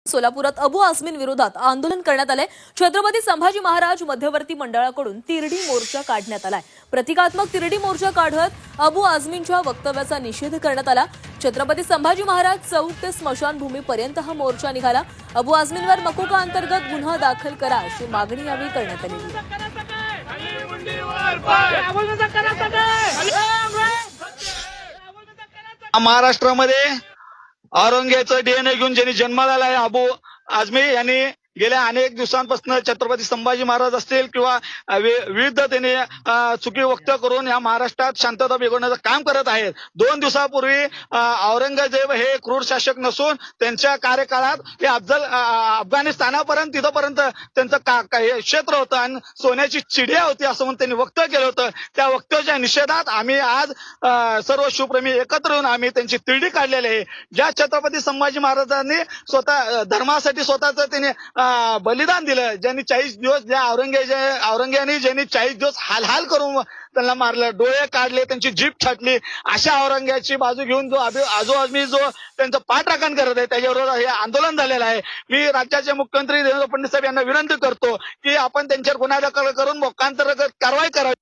सोलापुरात अबू आझमीन विरोधात आंदोलन करण्यात आले। छत्रपती संभाजी महाराज मध्यवर्ती मंडळाकडून तिरडी मोर्चा काढण्यात आलाय। प्रतिकात्मक तिरडी मोर्चा काढत अबू आझमीनच्या वक्तव्याचा निषेध करण्यात आला। छत्रपती संभाजी महाराज चौक ते स्मशानभूमीपर्यंत हा मोर्चा निघाला। अबू आझमीनवर मकोका अंतर्गत गुन्हा दाखल करा अशी मागणी यावेळी करण्यात आली। महाराष्ट्रामध्ये औरंगजेबाचा डीएनए घेऊन ज्यांनी जन्माला आलाय अबू आझमी यांनी गेल्या अनेक दिवसांपासून छत्रपती संभाजी महाराज असतील किंवा विविध त्यांनी चुकी वक्तव्य करून या महाराष्ट्रात शांतता बिघडण्याचं काम करत आहेत। 2 दिवसापूर्वी औरंगजेब हे क्रूर शासक नसून त्यांच्या कार्यकाळात हे अफगाणिस्तानापर्यंत तिथपर्यंत त्यांचं क्षेत्र होतं आणि सोन्याची चिडिया होती असं म्हणून त्यांनी वक्तव्य केलं होतं। त्या वक्तव्याच्या निषेधात आम्ही आज सर्व शिवप्रेमी एकत्र येऊन आम्ही त्यांची तिरडी काढलेली आहे। ज्या छत्रपती संभाजी महाराजांनी स्वतः धर्मासाठी स्वतःच त्यांनी बलिदान दिलं, ज्यांनी 40 दिवस ज्या औरंगजेबाने ज्यांनी 40 दिवस हाल करून त्यांना मारलं, डोळे काढले, त्यांची जीभ छाटली, अशा औरंगजेबाची बाजू घेऊन जो अबू आझमी जो त्यांचं पाठराखण करत आहे त्याच्याविरोधात हे आंदोलन झालेलं आहे। मी राज्याचे मुख्यमंत्री देवेंद्र फडणवीस साहेब यांना विनंती करतो की आपण त्यांच्यावर गुन्हा दाखल करून मोक्षांतर्गत कारवाई करावी।